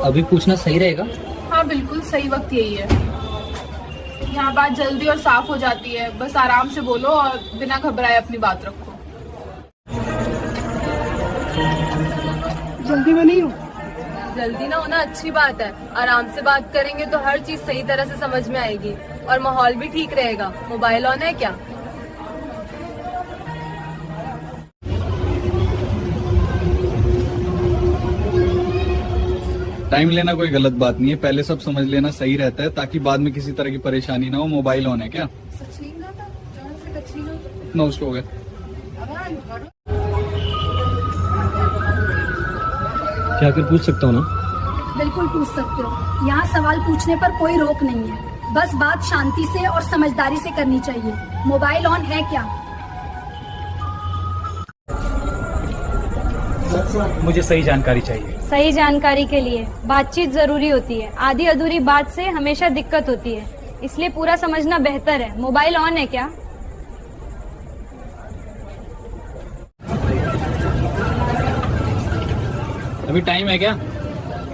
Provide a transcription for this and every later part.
अभी पूछना सही रहेगा? हाँ बिल्कुल सही वक्त यही है। यहाँ बात जल्दी और साफ हो जाती है, बस आराम से बोलो और बिना घबराए अपनी बात रखो। जल्दी में नहीं हूँ। जल्दी ना होना अच्छी बात है। आराम से बात करेंगे तो हर चीज सही तरह से समझ में आएगी और माहौल भी ठीक रहेगा। मोबाइल ऑन है क्या? टाइम लेना कोई गलत बात नहीं है, पहले सब समझ लेना सही रहता है ताकि बाद में किसी तरह की परेशानी ना हो। मोबाइल ऑन है क्या? ना उसको हो गया। क्या कर पूछ सकता हूँ ना? बिल्कुल पूछ सकते हो। यहाँ सवाल पूछने पर कोई रोक नहीं है, बस बात शांति से और समझदारी से करनी चाहिए। मोबाइल ऑन है क्या? मुझे सही जानकारी चाहिए। सही जानकारी के लिए बातचीत जरूरी होती है। आधी अधूरी बात से हमेशा दिक्कत होती है, इसलिए पूरा समझना बेहतर है। मोबाइल ऑन है क्या? अभी टाइम है क्या?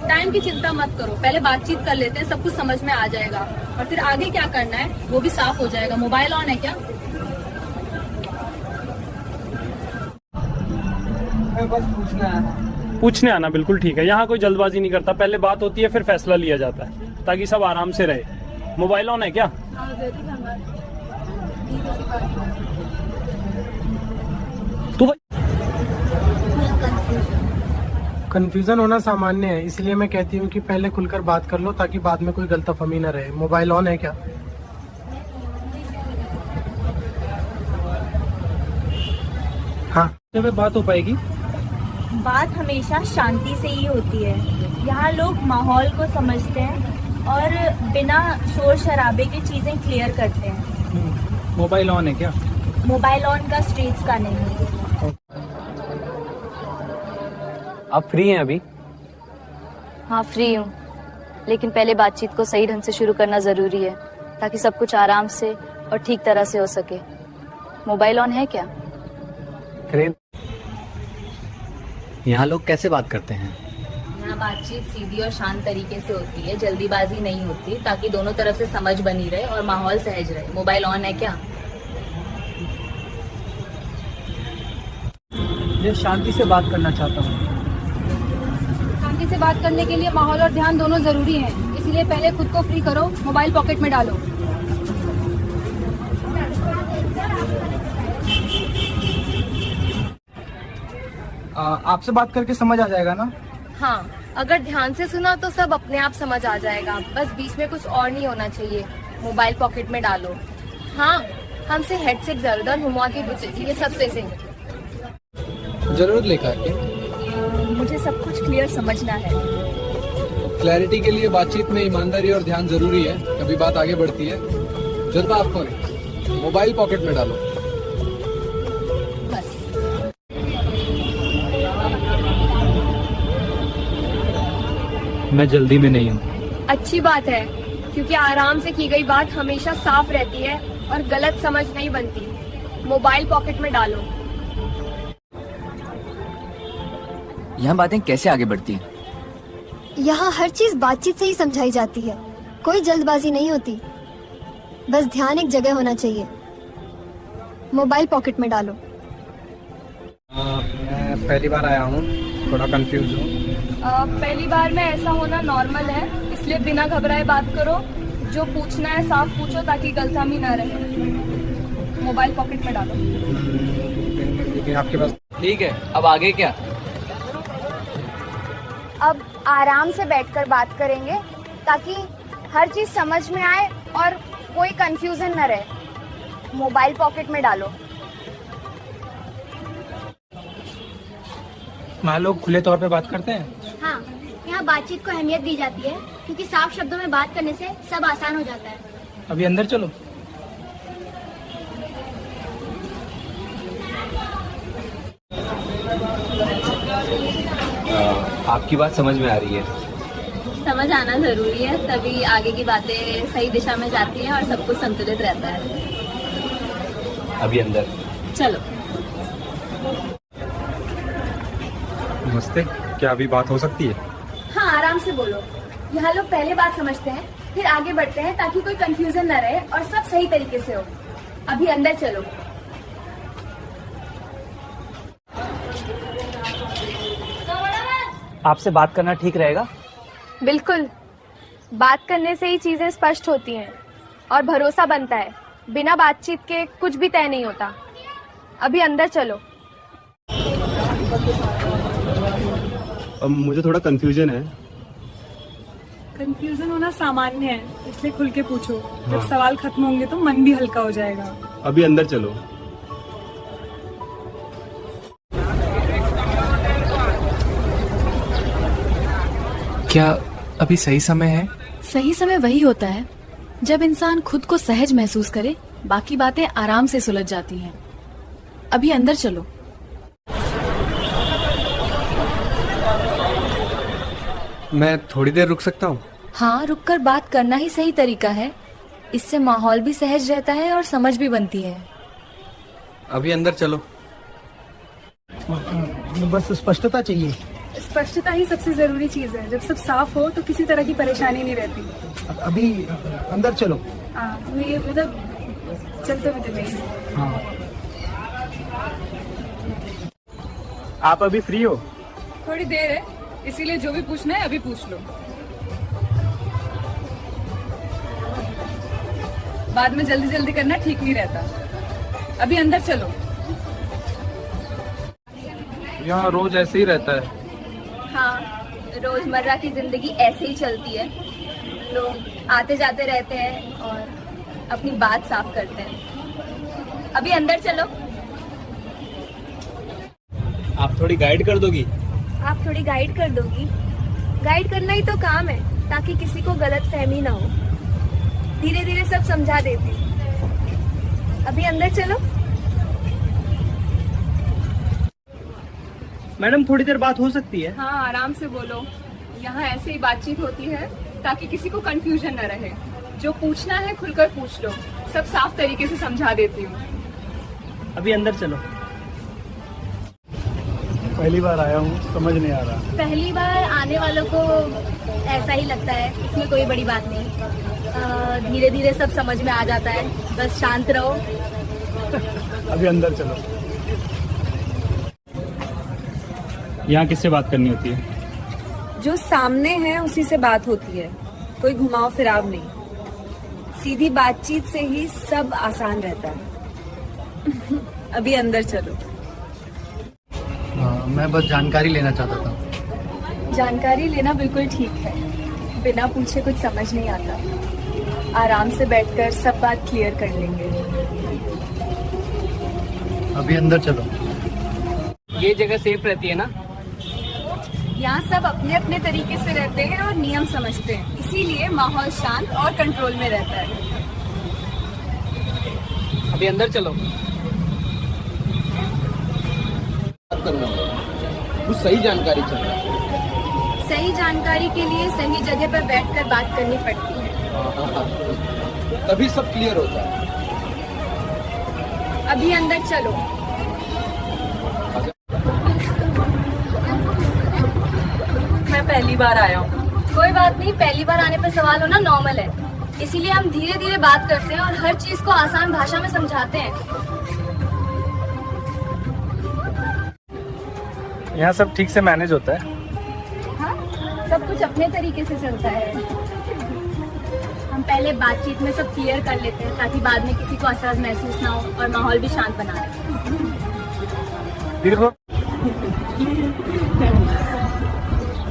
टाइम की चिंता मत करो, पहले बातचीत कर लेते हैं, सब कुछ समझ में आ जाएगा और फिर आगे क्या करना है वो भी साफ हो जाएगा। मोबाइल ऑन है क्या? पूछने आना बिल्कुल ठीक है। यहाँ कोई जल्दबाजी नहीं करता, पहले बात होती है फिर फैसला लिया जाता है ताकि सब आराम से रहे। मोबाइल ऑन है क्या? तो कंफ्यूजन होना सामान्य है, इसलिए मैं कहती हूँ कि पहले खुलकर बात कर लो ताकि बाद में कोई गलतफहमी न रहे। मोबाइल ऑन है क्या? हाँ, जब बात हो पाएगी। बात हमेशा शांति से ही होती है। यहाँ लोग माहौल को समझते हैं और बिना शोर शराबे की चीजें क्लियर करते हैं। मोबाइल ऑन है क्या? मोबाइल ऑन का स्टेज का नहीं है। आप फ्री हैं अभी? हाँ फ्री हूँ, लेकिन पहले बातचीत को सही ढंग से शुरू करना जरूरी है ताकि सब कुछ आराम से और ठीक तरह से हो सके। मोबाइल ऑन है क्या? यहाँ लोग कैसे बात करते हैं? यहाँ बातचीत सीधी और शांत तरीके से होती है, जल्दीबाजी नहीं होती, ताकि दोनों तरफ से समझ बनी रहे और माहौल सहज रहे। मोबाइल ऑन है क्या? मैं शांति से बात करना चाहता हूँ। शांति से बात करने के लिए माहौल और ध्यान दोनों जरूरी है, इसलिए पहले खुद को फ्री करो, मोबाइल पॉकेट में डालो। आपसे बात करके समझ आ जाएगा ना? हाँ, अगर ध्यान से सुना तो सब अपने आप समझ आ जाएगा, बस बीच में कुछ और नहीं होना चाहिए। मोबाइल पॉकेट में डालो। हाँ, हमसे हेडसेट जरूर घुमा के पूछे, ये सबसे सही। जरूरत लेकर के मुझे सब कुछ क्लियर समझना है। क्लैरिटी के लिए बातचीत में ईमानदारी और ध्यान जरूरी है, तभी बात आगे बढ़ती है। जल्द आपको नहीं, मोबाइल पॉकेट में डालो। बस। मैं जल्दी में नहीं हूँ। अच्छी बात है, क्योंकि आराम से की गई बात हमेशा साफ रहती है और गलत समझ नहीं बनती। मोबाइल पॉकेट में डालो। यहाँ बातें कैसे आगे बढ़ती हैं? यहाँ हर चीज बातचीत से ही समझाई जाती है, कोई जल्दबाजी नहीं होती, बस ध्यान एक जगह होना चाहिए। मोबाइल पॉकेट में डालो। मैं पहली बार आया हूँ, थोड़ा कंफ्यूज हूँ। पहली बार में ऐसा होना नॉर्मल है, इसलिए बिना घबराए बात करो। जो पूछना है साफ पूछो ताकि गलतफहमी ना रहे। मोबाइल पॉकेट में डालो। लेकिन आपके पास ठीक है, अब आगे क्या? अब आराम से बैठकर बात करेंगे ताकि हर चीज समझ में आए और कोई कंफ्यूजन न रहे। मोबाइल पॉकेट में डालो। वहाँ लोग खुले तौर पे बात करते हैं। हाँ, यहाँ बातचीत को अहमियत दी जाती है क्योंकि साफ शब्दों में बात करने से सब आसान हो जाता है। अभी अंदर चलो। आपकी बात समझ में आ रही है। समझ आना जरूरी है, तभी आगे की बातें सही दिशा में जाती हैं और सब कुछ संतुलित रहता है। अभी अंदर चलो। नमस्ते, क्या अभी बात हो सकती है? हाँ, आराम से बोलो। यहाँ लोग पहले बात समझते हैं, फिर आगे बढ़ते हैं ताकि कोई कंफ्यूजन न रहे और सब सही तरीके से हो। अभी अंदर चलो। आपसे बात करना ठीक रहेगा? बिल्कुल, बात करने से ही चीजें स्पष्ट होती हैं और भरोसा बनता है। बिना बातचीत के कुछ भी तय नहीं होता। अभी अंदर चलो। अब मुझे थोड़ा कंफ्यूजन है। कंफ्यूजन होना सामान्य है, इसलिए खुल के पूछो। जब सवाल खत्म होंगे तो मन भी हल्का हो जाएगा। अभी अंदर चलो। क्या अभी सही समय है? सही समय वही होता है जब इंसान खुद को सहज महसूस करे, बाकी बातें आराम से सुलझ जाती हैं। अभी अंदर चलो। मैं थोड़ी देर रुक सकता हूँ? हाँ, रुककर बात करना ही सही तरीका है। इससे माहौल भी सहज रहता है और समझ भी बनती है। अभी अंदर चलो। बस स्पष्टता चाहिए। स्पष्टता ही सबसे जरूरी चीज है। जब सब साफ हो तो किसी तरह की परेशानी नहीं रहती। अभी अंदर चलो। हाँ, ये मतलब चलते फिरते नहीं। हाँ। आप अभी फ्री हो? थोड़ी देर है, इसीलिए जो भी पूछना है अभी पूछ लो। बाद में जल्दी जल्दी करना ठीक नहीं रहता। अभी अंदर चलो। यहाँ रोज ऐसे ही रहता है। हाँ, रोजमर्रा की जिंदगी ऐसे ही चलती है। लोग आते जाते रहते हैं और अपनी बात साफ करते हैं। अभी अंदर चलो। आप थोड़ी गाइड कर दोगी? आप थोड़ी गाइड कर दोगी? गाइड करना ही तो काम है, ताकि किसी को गलत फहमी ना हो। धीरे धीरे सब समझा देती। अभी अंदर चलो। मैडम थोड़ी देर बात हो सकती है? हाँ, आराम से बोलो। यहाँ ऐसे ही बातचीत होती है ताकि किसी को कंफ्यूजन न रहे। जो पूछना है खुलकर पूछ लो, सब साफ तरीके से समझा देती हूँ। अभी अंदर चलो। पहली बार आया हूँ, समझ नहीं आ रहा। पहली बार आने वालों को ऐसा ही लगता है, इसमें कोई बड़ी बात नहीं। धीरे धीरे सब समझ में आ जाता है, बस शांत रहो। अभी अंदर चलो। यहाँ किससे बात करनी होती है? जो सामने है उसी से बात होती है, कोई घुमाव फिराव नहीं। सीधी बातचीत से ही सब आसान रहता है। अभी अंदर चलो। मैं बस जानकारी लेना चाहता था। जानकारी लेना बिल्कुल ठीक है। बिना पूछे कुछ समझ नहीं आता। आराम से बैठकर सब बात क्लियर कर लेंगे। अभी अंदर चलो। ये जगह सेफ रहती है ना? यहाँ सब अपने अपने तरीके से रहते हैं और नियम समझते हैं, इसीलिए माहौल शांत और कंट्रोल में रहता है। अभी अंदर चलो। कुछ सही जानकारी चाहिए। सही जानकारी के लिए सही जगह पर बैठकर बात करनी पड़ती है। तभी सब क्लियर होता है। अभी अंदर चलो। मैं पहली बार आया हूँ। कोई बात नहीं, पहली बार आने पर सवाल होना नॉर्मल है। इसीलिए हम धीरे धीरे बात करते हैं और हर चीज को आसान भाषा में समझाते हैं। यहाँ सब ठीक से मैनेज होता है? हाँ, सब कुछ अपने तरीके से चलता है। हम पहले बातचीत में सब क्लियर कर लेते हैं ताकि बाद में किसी को असहज महसूस ना हो और माहौल भी शांत बना रहे। देखो,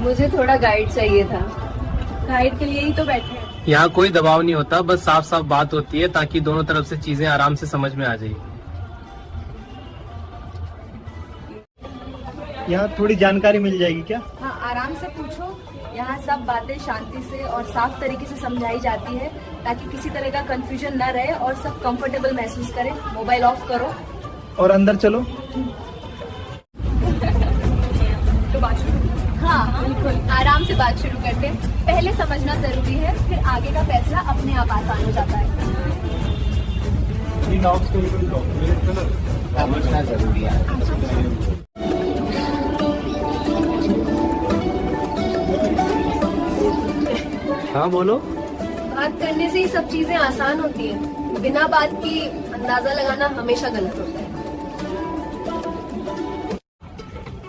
मुझे थोड़ा गाइड चाहिए था। गाइड के लिए ही तो बैठे हैं। यहाँ कोई दबाव नहीं होता, बस साफ साफ बात होती है ताकि दोनों तरफ से चीजें आराम से समझ में आ जाए। यहाँ थोड़ी जानकारी मिल जाएगी क्या? हाँ, आराम से पूछो। यहाँ सब बातें शांति से और साफ तरीके से समझाई जाती है ताकि किसी तरह का कंफ्यूजन न रहे और सब कंफर्टेबल महसूस करें। मोबाइल ऑफ करो और अंदर चलो। तो बात शुरू। हाँ, बिल्कुल आराम से बात शुरू करते हैं। पहले समझना जरूरी है, फिर आगे का फैसला अपने आप आसान हो जाता है। समझना जरूरी है। हाँ बोलो। बात करने से ही सब चीजें आसान होती है, बिना बात की अंदाजा लगाना हमेशा गलत होता है।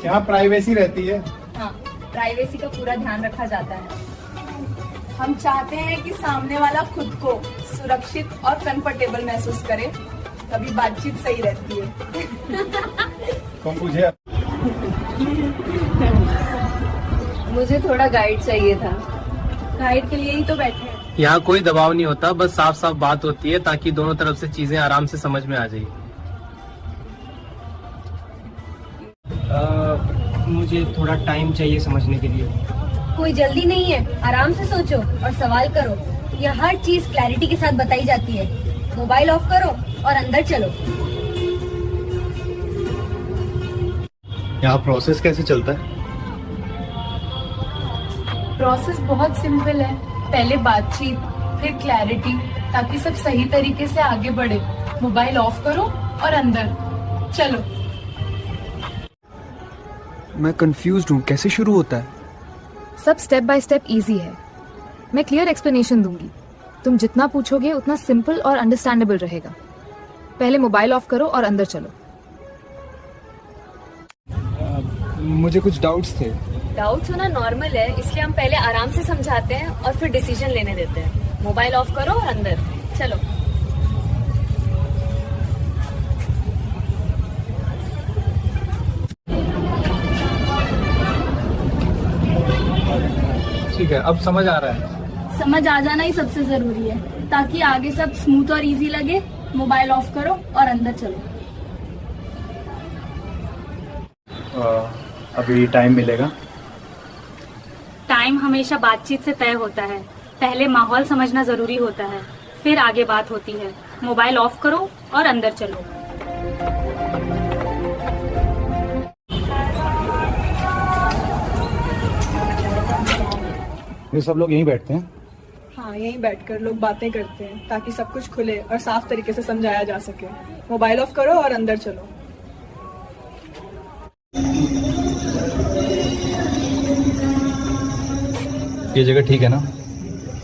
यहाँ प्राइवेसी रहती है। हाँ, प्राइवेसी का पूरा ध्यान रखा जाता है। हम चाहते हैं कि सामने वाला खुद को सुरक्षित और कंफर्टेबल महसूस करे, तभी बातचीत सही रहती है। कौन पूछे? मुझे थोड़ा गाइड चाहिए था। गाइड के लिए ही तो बैठे हैं। यहाँ कोई दबाव नहीं होता, बस साफ साफ बात होती है ताकि दोनों तरफ से चीजें आराम से समझ में आ जाए। मुझे थोड़ा टाइम चाहिए समझने के लिए। कोई जल्दी नहीं है, आराम से सोचो और सवाल करो। यहाँ हर चीज क्लैरिटी के साथ बताई जाती है। मोबाइल ऑफ करो और अंदर चलो। यहाँ प्रोसेस कैसे चलता है? प्रोसेस बहुत सिंपल है। पहले बातचीत, फिर क्लैरिटी, ताकि सब सही तरीके से आगे बढ़े। मोबाइल ऑफ करो और अंदर चलो। मैं कंफ्यूज्ड हूँ, कैसे शुरू होता है? सब स्टेप बाय स्टेप इजी है। मैं क्लियर एक्सप्लेनेशन दूंगी। तुम जितना पूछोगे उतना सिंपल और अंडरस्टैंडेबल रहेगा। पहले मोबाइल ऑफ करो और अंदर चलो। मुझे कुछ डाउट्स थे। डाउट्स होना नॉर्मल है, इसलिए हम पहले आराम से समझाते हैं और फिर डिसीजन लेने देते हैं। मोबाइल ऑफ करो और अंदर चलो। ठीक है, अब समझ आ रहा है। समझ आ जाना ही सबसे जरूरी है, ताकि आगे सब स्मूथ और इजी लगे। मोबाइल ऑफ करो और अंदर चलो। अभी टाइम मिलेगा? टाइम हमेशा बातचीत से तय होता है। पहले माहौल समझना जरूरी होता है, फिर आगे बात होती है। मोबाइल ऑफ करो और अंदर चलो। ये सब लोग यहीं बैठते हैं? हाँ, यहीं बैठकर लोग बातें करते हैं ताकि सब कुछ खुले और साफ तरीके से समझाया जा सके। मोबाइल ऑफ करो और अंदर चलो। ये जगह ठीक है ना?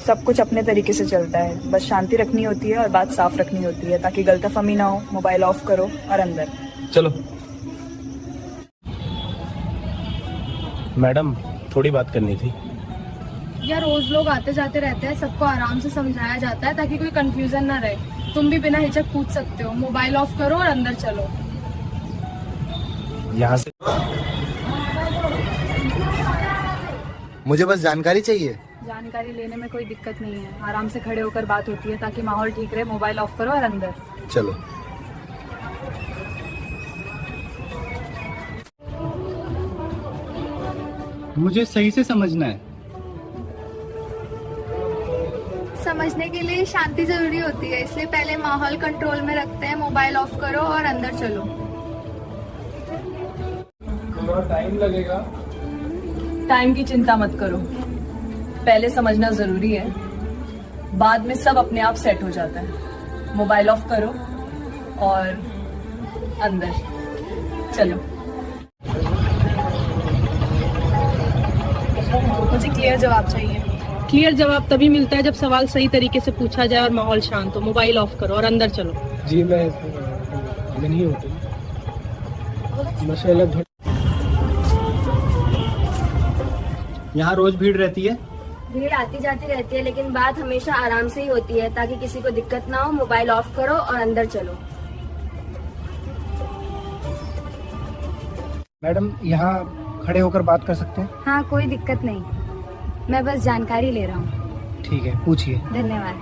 सब कुछ अपने तरीके से चलता है, बस शांति रखनी होती है और बात साफ रखनी होती है ताकि गलतफहमी ना हो। मोबाइल ऑफ करो और अंदर चलो। मैडम, थोड़ी बात करनी थी। यार, रोज लोग आते जाते रहते हैं, सबको आराम से समझाया जाता है ताकि कोई कंफ्यूजन ना रहे। तुम भी बिना हिचक पूछ सकते हो। मोबाइल ऑफ करो और अंदर चलो। यहाँ से मुझे बस जानकारी चाहिए। जानकारी लेने में कोई दिक्कत नहीं है, आराम से खड़े होकर बात होती है ताकि माहौल ठीक रहे। मोबाइल ऑफ करो और अंदर चलो। मुझे सही से समझना है। समझने के लिए शांति जरूरी होती है, इसलिए पहले माहौल कंट्रोल में रखते हैं। मोबाइल ऑफ करो और अंदर चलो। थोड़ा टाइम लगेगा। टाइम की चिंता मत करो, पहले समझना जरूरी है, बाद में सब अपने आप सेट हो जाता है। मोबाइल ऑफ करो और अंदर चलो। मुझे क्लियर जवाब चाहिए। क्लियर जवाब तभी मिलता है जब सवाल सही तरीके से पूछा जाए और माहौल शांत हो। मोबाइल ऑफ करो और अंदर चलो। जी, मैं नहीं होती। मसला यहाँ रोज भीड़ रहती है? भीड़ आती जाती रहती है, लेकिन बात हमेशा आराम से ही होती है ताकि किसी को दिक्कत ना हो। मोबाइल ऑफ करो और अंदर चलो। मैडम, यहाँ खड़े होकर बात कर सकते हैं? हाँ, कोई दिक्कत नहीं, मैं बस जानकारी ले रहा हूँ। ठीक है, पूछिए। धन्यवाद।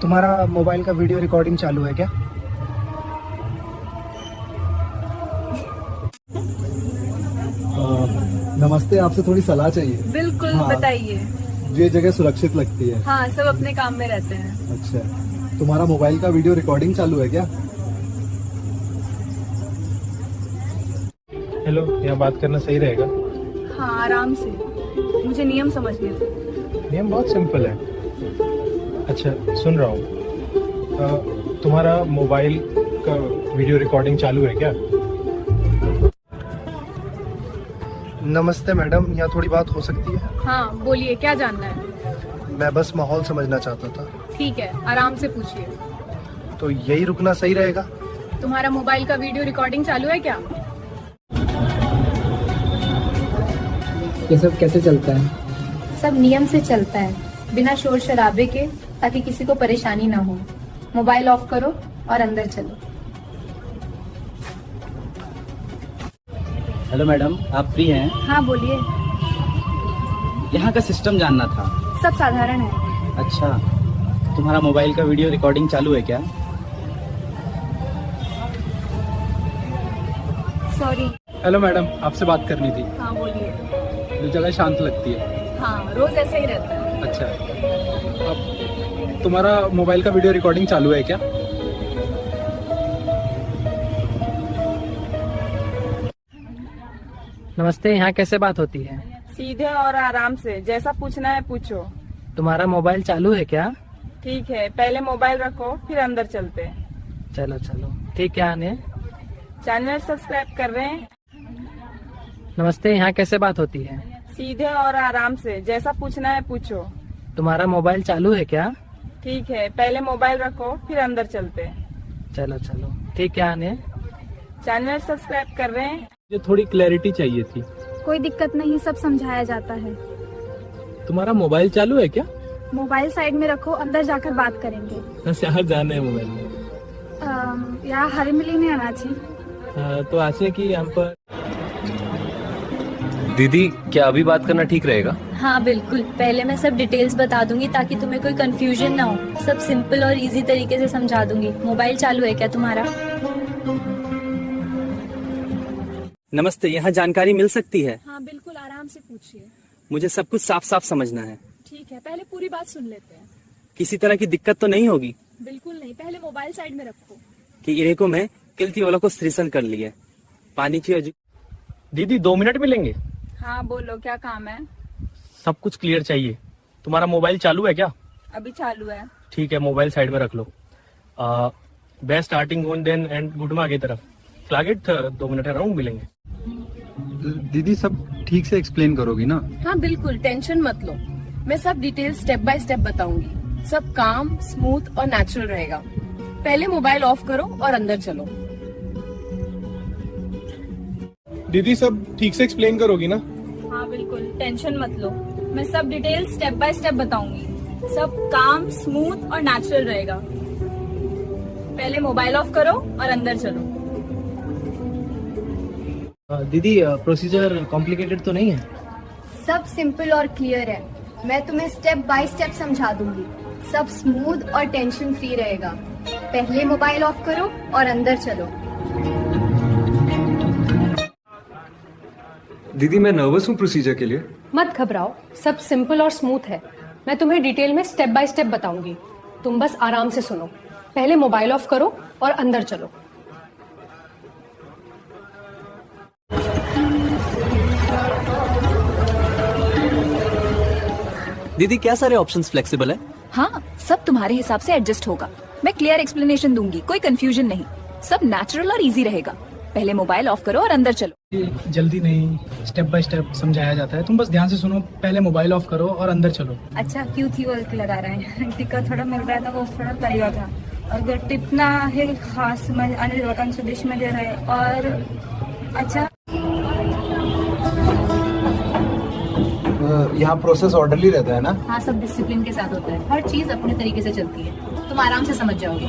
तुम्हारा मोबाइल का वीडियो रिकॉर्डिंग चालू है क्या? नमस्ते, आपसे थोड़ी सलाह चाहिए। बिल्कुल, हाँ। बताइए। ये जगह सुरक्षित लगती है? हाँ, सब अपने काम में रहते हैं। अच्छा, तुम्हारा मोबाइल का वीडियो रिकॉर्डिंग चालू है क्या? हेलो, यहाँ बात करना सही रहेगा? हाँ, आराम से, मुझे नियम समझने थे। नियम बहुत सिंपल है। अच्छा, सुन रहा हूँ। तुम्हारा मोबाइल का वीडियो रिकॉर्डिंग चालू है क्या? नमस्ते मैडम, यहाँ थोड़ी बात हो सकती है? हाँ, बोलिए, क्या जानना है? मैं बस माहौल समझना चाहता था। ठीक है, आराम से पूछिए। तो यही रुकना सही रहेगा? तुम्हारा मोबाइल का वीडियो रिकॉर्डिंग चालू है क्या? ये सब कैसे चलता है? सब नियम से चलता है, बिना शोर शराबे के, ताकि किसी को परेशानी ना हो। मोबाइल ऑफ करो और अंदर चलो। हेलो मैडम, आप फ्री हैं? हाँ बोलिए। यहाँ का सिस्टम जानना था। सब साधारण है। अच्छा, तुम्हारा मोबाइल का वीडियो रिकॉर्डिंग चालू है क्या? सॉरी। हेलो मैडम, आपसे बात करनी थी। हाँ बोलिए। जो जगह शांत लगती है। हाँ, रोज ऐसे ही रहता है। अच्छा, अब तुम्हारा मोबाइल का वीडियो रिकॉर्डिंग चालू है क्या? नमस्ते, यहाँ कैसे बात होती है? सीधे और आराम से, जैसा पूछना है पूछो। तुम्हारा मोबाइल चालू है क्या? ठीक है, पहले मोबाइल रखो फिर अंदर चलते हैं। चलो चलो, ठीक है आने। चैनल सब्सक्राइब कर रहे हैं? नमस्ते, यहाँ कैसे बात होती है? सीधे और आराम से, जैसा पूछना है पूछो। तुम्हारा मोबाइल चालू है क्या? ठीक है, पहले मोबाइल रखो फिर अंदर चलते हैं। चलो चलो, ठीक है आने। चैनल सब्सक्राइब कर रहे हैं? मुझे थोड़ी क्लैरिटी चाहिए थी। कोई दिक्कत नहीं, सब समझाया जाता है। तुम्हारा मोबाइल चालू है क्या? मोबाइल साइड में रखो, अंदर जाकर बात करेंगे। यहाँ जाना है मोबाइल में? यहाँ हरी मिली नहीं आना छी। तो आशे की यहाँ पर। दीदी, क्या अभी बात करना ठीक रहेगा? हाँ बिल्कुल, पहले मैं सब डिटेल्स बता दूंगी ताकि तुम्हें कोई कंफ्यूजन ना हो। सब सिंपल और इजी तरीके से समझा दूंगी। मोबाइल चालू है क्या तुम्हारा? नमस्ते, यहाँ जानकारी मिल सकती है? हाँ बिल्कुल, आराम से पूछिए। मुझे सब कुछ साफ साफ समझना है। ठीक है, पहले पूरी बात सुन लेते हैं। किसी तरह की दिक्कत तो नहीं होगी? बिल्कुल नहीं, पहले मोबाइल साइड में रखो। कि इरेको में किल्ती वालों को स्त्रीसन कर लिए पानी चाहिए। दीदी 2 मिनट मिलेंगे? हाँ बोलो, क्या काम है? सब कुछ क्लियर चाहिए। तुम्हारा मोबाइल चालू है क्या? अभी चालू है। ठीक है, मोबाइल साइड में रख लो। Best starting one then and गुडमा की तरफ फ्लैगेट 2 मिनट अराउंड मिलेंगे। दीदी सब ठीक से एक्सप्लेन करोगी ना? हाँ बिल्कुल, टेंशन मत लो। मैं सब डिटेल स्टेप बाय स्टेप बताऊंगी। सब काम, स्मूथ और नेचुरल रहेगा। पहले मोबाइल ऑफ करो और अंदर चलो। दीदी सब ठीक से एक्सप्लेन करोगी ना? हाँ बिल्कुल, टेंशन मत लो। मैं सब डिटेल स्टेप बाय स्टेप बताऊंगी। सब काम, स्मूथ और नेचुरल रहेगा। पहले मोबाइल ऑफ करो और अंदर चलो। दीदी, प्रोसीजर कॉम्प्लिकेटेड तो नहीं है? सब सिंपल और क्लियर है। मैं तुम्हें स्टेप बाय स्टेप समझा दूंगी। सब स्मूथ और टेंशन फ्री रहेगा। पहले मोबाइल ऑफ करो और अंदर चलो। दीदी मैं नर्वस हूँ प्रोसीजर के लिए। मत घबराओ, सब सिंपल और स्मूथ है। मैं तुम्हें डिटेल में स्टेप बाय स्टेप बताऊंगी। तुम बस आराम से सुनो। पहले मोबाइल ऑफ करो और अंदर चलो। दीदी, क्या सारे ऑप्शंस फ्लेक्सिबल है? हाँ, सब तुम्हारे हिसाब से एडजस्ट होगा। मैं क्लियर एक्सप्लेनेशन दूंगी, कोई कंफ्यूजन नहीं। सब नेचुरल और इजी रहेगा। पहले मोबाइल ऑफ करो और अंदर चलो। जल्दी नहीं, स्टेप बाय स्टेप समझाया जाता है। तुम बस ध्यान से सुनो। पहले मोबाइल ऑफ करो और अंदर चलो। अच्छा, क्यों थी वो लगा रहे हैं? टिक्का थोड़ा मिल रहा था, वो थोड़ा तरीका था। अगर टिपना है खास समझ आने वतन सुदेश में दे रहे। और अच्छा, यहाँ प्रोसेस ऑर्डरली रहता है ना? हाँ, सब डिसिप्लिन के साथ होता है। हर चीज अपने तरीके से चलती है। तुम आराम से समझ जाओगे।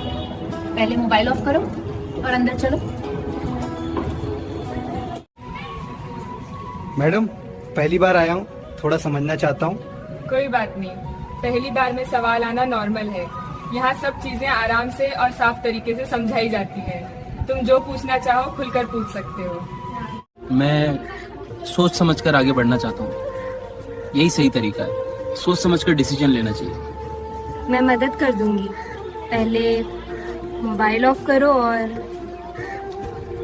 पहले मोबाइल ऑफ करो और अंदर चलो। मैडम, पहली बार आया हूँ, थोड़ा समझना चाहता हूँ। कोई बात नहीं, पहली बार में सवाल आना नॉर्मल है। यहाँ सब चीजें आराम से और साफ तरीके से समझाई जाती है। तुम जो पूछना चाहो खुलकर पूछ सकते हो। मैं सोच समझकर आगे बढ़ना चाहता हूँ। यही सही तरीका है। सोच समझकर डिसीजन लेना चाहिए। मैं मदद कर दूंगी। पहले मोबाइल ऑफ करो और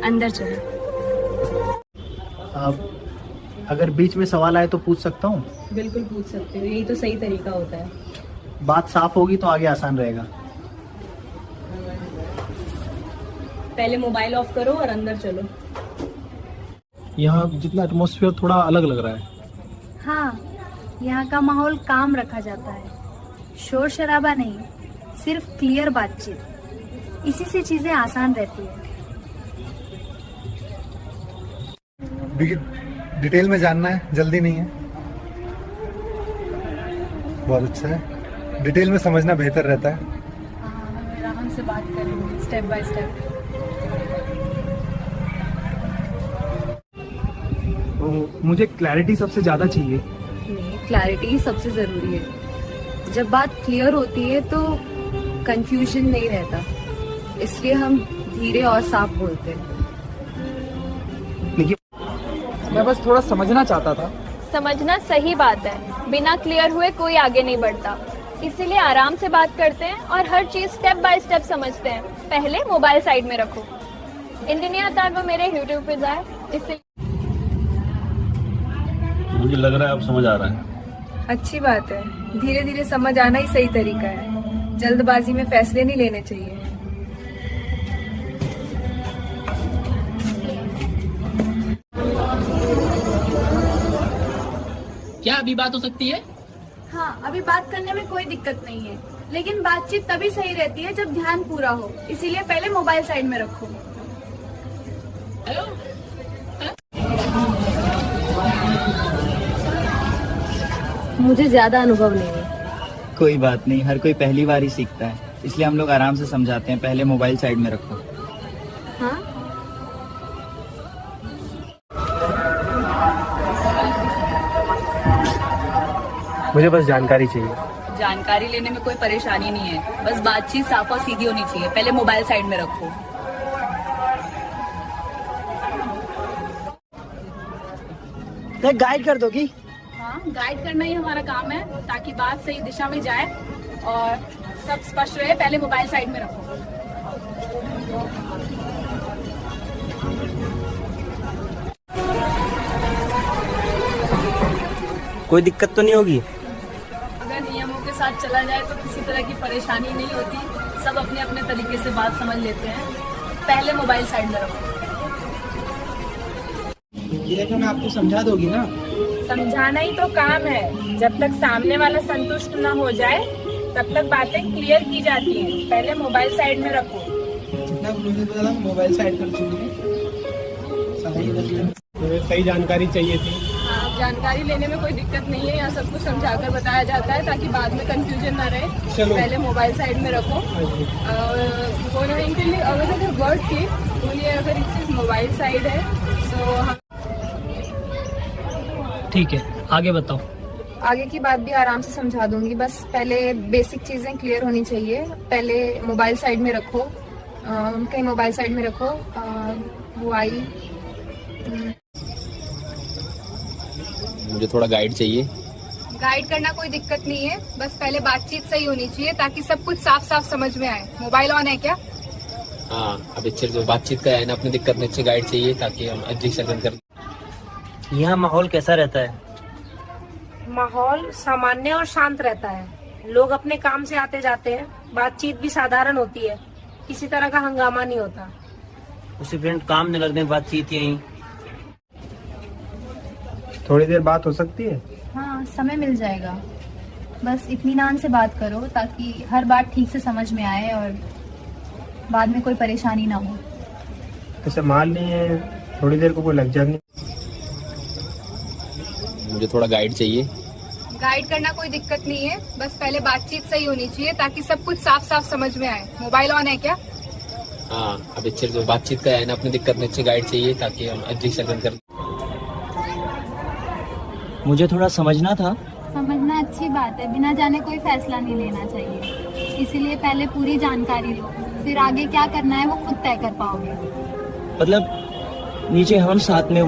अंदर चलो। अब अगर बीच में सवाल आए तो पूछ सकता हूँ? बिल्कुल पूछ सकते हो, यही तो सही तरीका होता है। बात साफ होगी तो आगे आसान रहेगा। पहले मोबाइल ऑफ करो और अंदर चलो। यहाँ जितना एटमॉस्फेयर थोड़ा अलग लग रहा है। हाँ, यहाँ का माहौल काम रखा जाता है। शोर शराबा नहीं, सिर्फ क्लियर बातचीत, इसी से चीजें आसान रहती है। डिटेल में जानना है, जल्दी नहीं है। बहुत अच्छा है, डिटेल में समझना बेहतर रहता है। आराम से बात करेंगे, स्टेप बाय स्टेप। मुझे क्लैरिटी सबसे ज्यादा चाहिए। नहीं, क्लैरिटी ही सबसे जरूरी है। जब बात क्लियर होती है तो कंफ्यूजन नहीं रहता, इसलिए हम धीरे और साफ बोलते हैं। मैं बस थोड़ा समझना चाहता था। समझना सही बात है, बिना क्लियर हुए कोई आगे नहीं बढ़ता। इसीलिए आराम से बात करते हैं और हर चीज स्टेप बाय स्टेप समझते हैं। पहले मोबाइल साइड में रखो। इंजीनियर तार वो मेरे यूट्यूब पे जाए, इससे मुझे लग रहा है अब समझ आ रहा है। अच्छी बात है, धीरे धीरे समझ आना ही सही तरीका है। जल्दबाजी में फैसले नहीं लेने चाहिए। क्या अभी बात हो सकती है? हाँ, अभी बात करने में कोई दिक्कत नहीं है, लेकिन बातचीत तभी सही रहती है जब ध्यान पूरा हो। इसीलिए पहले मोबाइल साइड में रखो। मुझे ज्यादा अनुभव नहीं है। कोई बात नहीं, हर कोई पहली बार ही सीखता है, इसलिए हम लोग आराम से समझाते हैं। पहले मोबाइल साइड में रखो। हाँ? मुझे बस जानकारी चाहिए। जानकारी लेने में कोई परेशानी नहीं है, बस बातचीत साफ और सीधी होनी चाहिए। पहले मोबाइल साइड में रखो। गाइड कर दोगी? हाँ, गाइड करना ही हमारा काम है, ताकि बात सही दिशा में जाए और सब स्पष्ट रहे। पहले मोबाइल साइड में रखो। कोई दिक्कत तो नहीं होगी? अगर नियमों के साथ चला जाए तो किसी तरह की परेशानी नहीं होती। सब अपने अपने तरीके से बात समझ लेते हैं। पहले मोबाइल साइड में रखो। ये तो मैं आपको समझा दोगी ना? समझाना ही तो काम है। जब तक सामने वाला संतुष्ट न हो जाए तब तक बातें क्लियर की जाती हैं। पहले मोबाइल साइड में रखो। जितना मुझे पता मोबाइल साइड कर चुकी। मुझे सही जानकारी चाहिए थी। हाँ, जानकारी लेने में कोई दिक्कत नहीं है। यहाँ सब कुछ समझाकर बताया जाता है ताकि बाद में कंफ्यूजन ना रहे। पहले मोबाइल साइड में रखो। अगर वर्ड की बोलिए, अगर एक चीज मोबाइल साइड है तो हम ठीक है, आगे बताओ। आगे की बात भी आराम से समझा दूंगी, बस पहले बेसिक चीजें क्लियर होनी चाहिए। पहले मोबाइल साइड में रखो। कहीं मोबाइल साइड में रखो। वो आई। मुझे थोड़ा गाइड चाहिए। गाइड करना कोई दिक्कत नहीं है, बस पहले बातचीत सही होनी चाहिए ताकि सब कुछ साफ साफ समझ में आए। मोबाइल ऑन है क्या? हाँ, अब अच्छे जो बातचीत का है ना, अपनी दिक्कत में अच्छे गाइड चाहिए ताकि हम अच्छी सर्जन कर। यहाँ माहौल कैसा रहता है? माहौल सामान्य और शांत रहता है। लोग अपने काम से आते जाते हैं। बातचीत भी साधारण होती है, किसी तरह का हंगामा नहीं होता। उसी फ्रेंड काम नहीं लगने बातचीत यहीं। थोड़ी देर बात हो सकती है? हाँ, समय मिल जाएगा। बस इत्मीनान से बात करो ताकि हर बात ठीक से समझ में आए और बाद में कोई परेशानी ना हो। ऐसे माल नहीं है, थोड़ी देर को कोई लग जाए। मुझे थोड़ा गाइड चाहिए। गाइड करना कोई दिक्कत नहीं है, बस पहले बातचीत सही होनी चाहिए ताकि सब कुछ साफ साफ समझ में आए। मोबाइल ऑन है क्या? हाँ, अब अच्छे जो बातचीत का है ना, अपनी दिक्कत में अच्छे गाइड चाहिए ताकि हम अच्छी सर्जन कर। मुझे थोड़ा समझना था। समझना अच्छी बात है, बिना जाने कोई फैसला नहीं लेना चाहिए। इसीलिए पहले पूरी जानकारी लो, फिर आगे क्या करना है वो खुद तय कर पाओगे। मतलब नीचे हम साथ में।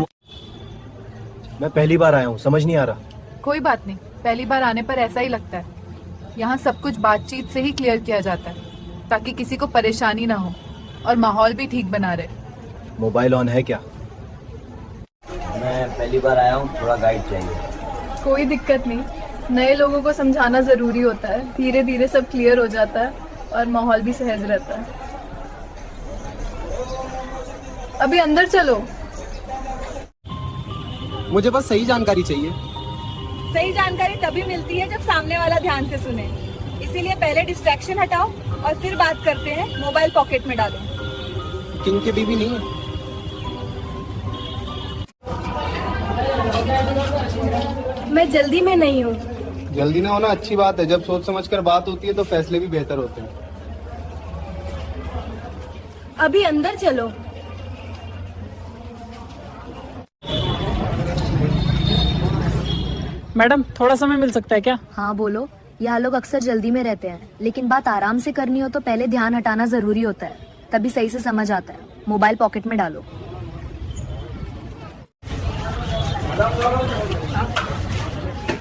मैं पहली बार आया हूँ, समझ नहीं आ रहा। कोई बात नहीं, पहली बार आने पर ऐसा ही लगता है। यहाँ सब कुछ बातचीत से ही क्लियर किया जाता है ताकि किसी को परेशानी ना हो और माहौल भी ठीक बना रहे। मोबाइल ऑन है क्या? मैं पहली बार आया हूँ, थोड़ा गाइड चाहिए। कोई दिक्कत नहीं, नए लोगों को समझाना जरूरी होता है। धीरे धीरे सब क्लियर हो जाता है और माहौल भी सहज रहता है। अभी अंदर चलो। मुझे बस सही जानकारी चाहिए। सही जानकारी तभी मिलती है जब सामने वाला ध्यान से सुने। इसीलिए पहले डिस्ट्रैक्शन हटाओ और फिर बात करते हैं। मोबाइल पॉकेट में डालो। किंग की बीवी नहीं है। मैं जल्दी में नहीं हूँ। जल्दी ना होना अच्छी बात है। जब सोच समझकर बात होती है तो फैसले भी बेहतर होते हैं। अभी अंदर चलो। मैडम थोड़ा समय मिल सकता है क्या? हाँ बोलो। यहाँ लोग अक्सर जल्दी में रहते हैं, लेकिन बात आराम से करनी हो तो पहले ध्यान हटाना जरूरी होता है, तभी सही से समझ आता है। मोबाइल पॉकेट में डालो।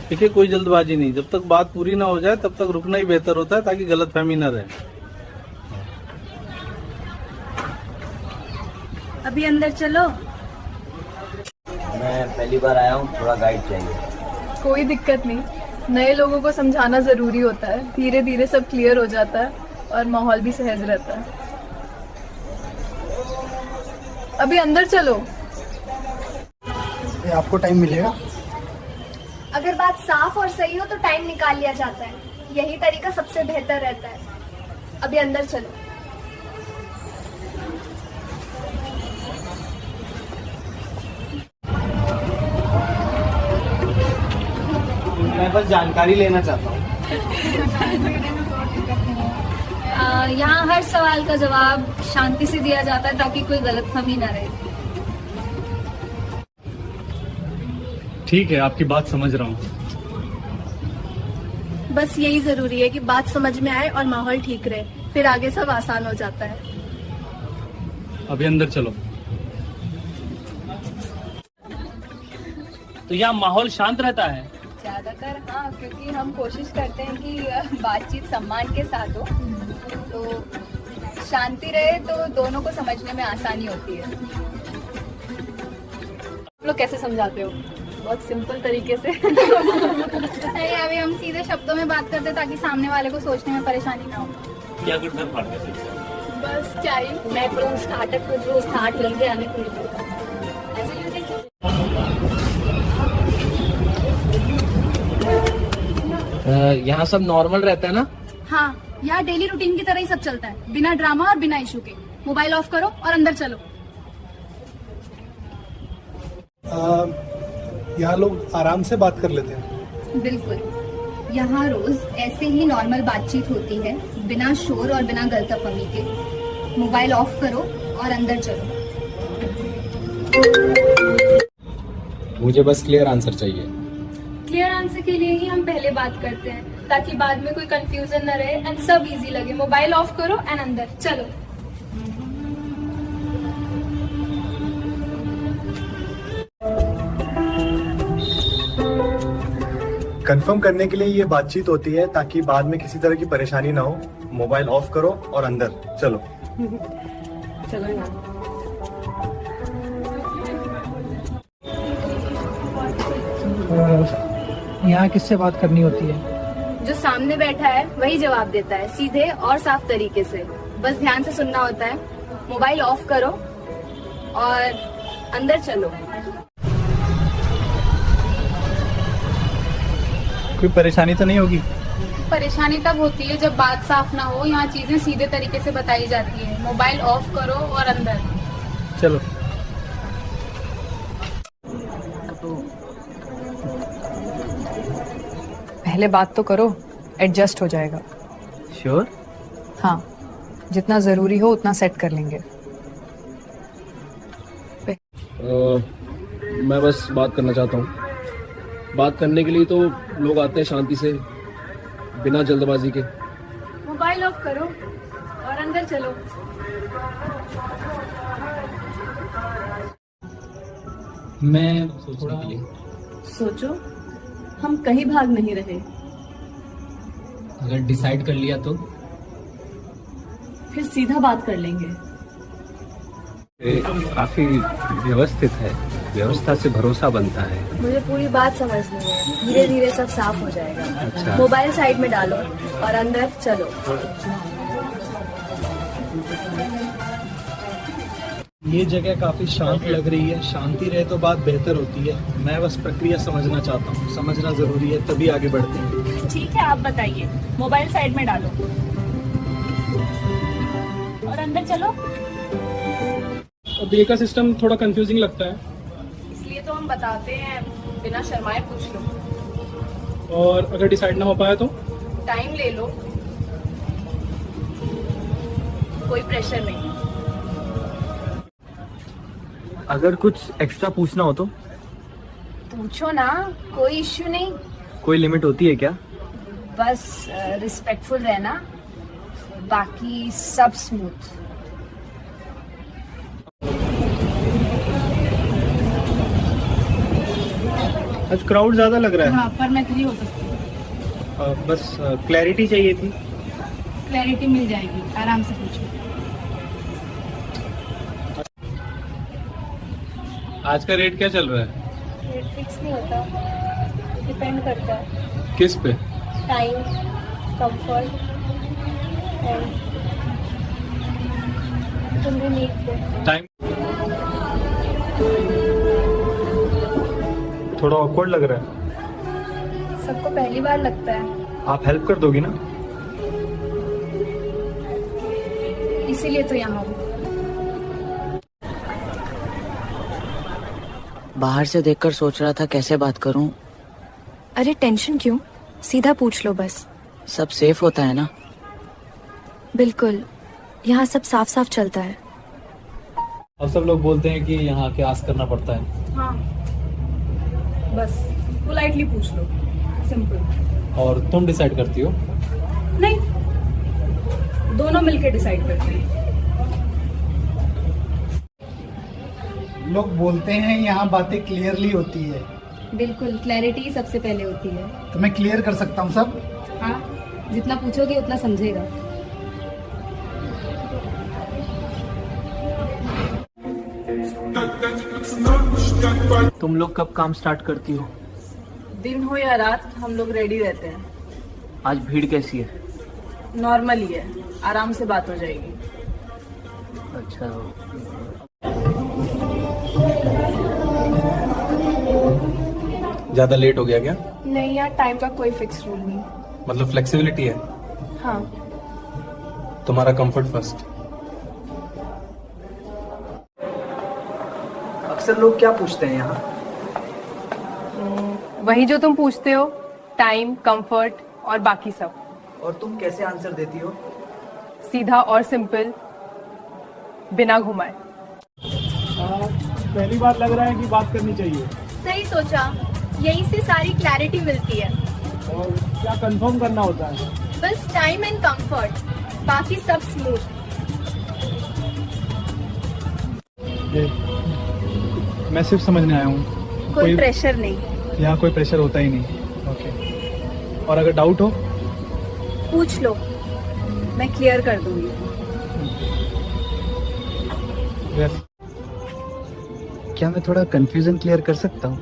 देखिए कोई जल्दबाजी नहीं, जब तक बात पूरी ना हो जाए तब तक रुकना ही बेहतर होता है, ताकि गलतफहमी न रहे। अभी अंदर चलो। मैं पहली बार आया हूँ, थोड़ा गाइड चाहिए। कोई दिक्कत नहीं, नए लोगों को समझाना जरूरी होता है। धीरे धीरे सब क्लियर हो जाता है और माहौल भी सहज रहता है। अभी अंदर चलो। आपको टाइम मिलेगा? अगर बात साफ और सही हो तो टाइम निकाल लिया जाता है। यही तरीका सबसे बेहतर रहता है। अभी अंदर चलो। मैं बस जानकारी लेना चाहता हूँ। यहाँ हर सवाल का जवाब शांति से दिया जाता है ताकि कोई गलतफहमी न रहे। ठीक है, आपकी बात समझ रहा हूँ। बस यही जरूरी है कि बात समझ में आए और माहौल ठीक रहे, फिर आगे सब आसान हो जाता है। अभी अंदर चलो। तो यहाँ माहौल शांत रहता है? ज्यादातर हाँ, क्योंकि हम कोशिश करते हैं कि बातचीत सम्मान के साथ हो, तो शांति रहे तो दोनों को समझने में आसानी होती है। आप लोग कैसे समझाते हो? बहुत सिंपल तरीके से। नहीं, अभी हम सीधे शब्दों में बात करते ताकि सामने वाले को सोचने में परेशानी ना हो। क्या कुछ घर फाड़ के बस चाहिए मैक्रोन स्टार्टअप को जो स्टार्ट लेके आने को यहाँ सब नॉर्मल रहता है ना? हाँ, यहाँ डेली रूटीन की तरह ही सब चलता है, बिना ड्रामा और बिना इशू के। मोबाइल ऑफ करो और अंदर चलो। यहाँ लोग आराम से बात कर लेते हैं। बिल्कुल, यहाँ रोज ऐसे ही नॉर्मल बातचीत होती है, बिना शोर और बिना गलतफहमी के। मोबाइल ऑफ करो और अंदर चलो। मुझे बस क्लियर आंसर चाहिए। क्लियर आंसर के लिए ही हम पहले बात करते हैं, ताकि बाद में कोई कंफ्यूजन न रहे एंड सब इजी लगे। मोबाइल ऑफ करो एंड अंदर चलो। कंफर्म करने के लिए ये बातचीत होती है, ताकि बाद में किसी तरह की परेशानी ना हो। मोबाइल ऑफ करो और अंदर चलो। चलो यार। यहाँ किससे बात करनी होती है? जो सामने बैठा है वही जवाब देता है, सीधे और साफ तरीके से। बस ध्यान से सुनना होता है। मोबाइल ऑफ करो और अंदर चलो। कोई परेशानी तो नहीं होगी? परेशानी तब होती है जब बात साफ ना हो। यहाँ चीजें सीधे तरीके से बताई जाती है। मोबाइल ऑफ करो और अंदर चलो। पहले बात तो करो, एडजस्ट हो जाएगा। श्योर? हाँ, जितना जरूरी हो उतना सेट कर लेंगे। मैं बस बात करना चाहता हूँ। बात करने के लिए तो लोग आते हैं शांति से, बिना जल्दबाजी के। मोबाइल ऑफ करो और अंदर चलो। मैं थोड़ा सोचो, हम कहीं भाग नहीं रहे। अगर डिसाइड कर लिया तो फिर सीधा बात कर लेंगे। काफी व्यवस्थित है, व्यवस्था से भरोसा बनता है। मुझे पूरी बात समझनी है, धीरे धीरे सब साफ हो जाएगा। अच्छा। मोबाइल साइड में डालो और अंदर चलो। ये जगह काफी शांत लग रही है। शांति रहे तो बात बेहतर होती है। मैं बस प्रक्रिया समझना चाहता हूँ। समझना जरूरी है, तभी आगे बढ़ते हैं। ठीक है, आप बताइए। मोबाइल साइड में डालो और अंदर चलो। अब ये का सिस्टम थोड़ा कंफ्यूजिंग लगता है, इसलिए तो हम बताते हैं, बिना शर्माए पूछ लो। और अगर डिसाइड ना हो पाया तो टाइम ले लो, कोई प्रेशर नहीं। अगर कुछ एक्स्ट्रा पूछना हो तो पूछो ना, कोई इश्यू नहीं। कोई लिमिट होती है क्या? बस रिस्पेक्टफुल रहना, बाकी सब स्मूथ। आज क्राउड ज्यादा लग रहा है। हाँ, पर मैं फ्री हो सकती हूँ। बस क्लैरिटी चाहिए थी। क्लैरिटी मिल जाएगी, आराम से पूछो। आज का रेट क्या चल रहा है? रेट फिक्स नहीं होता, डिपेंड करता है। किस पे? टाइम, कंफर्ट एंड तुम्हारी नीड पे। टाइम थोड़ा ऑकवर्ड लग रहा है। सबको पहली बार लगता है, आप हेल्प कर दोगी ना? इसीलिए तो यहाँ हूँ। बाहर से देखकर सोच रहा था कैसे बात करूं। अरे टेंशन क्यों, सीधा पूछ लो बस। सब सेफ होता है ना? बिल्कुल, यहाँ सब साफ साफ चलता है। अब सब लोग बोलते हैं कि यहाँ के आस करना पड़ता है। हाँ, बस पोलाइटली पूछ लो, सिंपल। और तुम डिसाइड करती हो? नहीं, दोनों मिलके डिसाइड करते हैं। लोग बोलते हैं यहाँ बातें क्लियरली होती है। बिल्कुल, क्लैरिटी ही सबसे पहले होती है। तो मैं क्लियर कर सकता हूँ सब। हाँ, जितना पूछोगे उतना समझेगा। तुम लोग कब काम स्टार्ट करती हो? दिन हो या रात, हम लोग रेडी रहते हैं। आज भीड़ कैसी है? नॉर्मल ही है, आराम से बात हो जाएगी। अच्छा, ज्यादा लेट हो गया क्या? नहीं यार, टाइम का कोई फिक्स रूल नहीं। मतलब फ्लेक्सिबिलिटी है? हाँ। तुम्हारा कंफर्ट फर्स्ट। अक्सर लोग क्या पूछते हैं यहाँ? वही जो तुम पूछते हो, टाइम, कंफर्ट और बाकी सब। और तुम कैसे आंसर देती हो? सीधा और सिंपल, बिना घुमाए। पहली बार लग रहा है कि बात करनी चाहिए। सही सोचा, यहीं से सारी क्लैरिटी मिलती है। और क्या कंफर्म करना होता है? बस टाइम एंड कंफर्ट, बाकी सब स्मूथ। मैं सिर्फ समझने आया हूँ। कोई प्रेशर नहीं। यहाँ कोई प्रेशर होता ही नहीं। ओके। और अगर डाउट हो पूछ लो, मैं क्लियर कर दूंगी। क्या मैं थोड़ा कंफ्यूजन क्लियर कर सकता हूँ?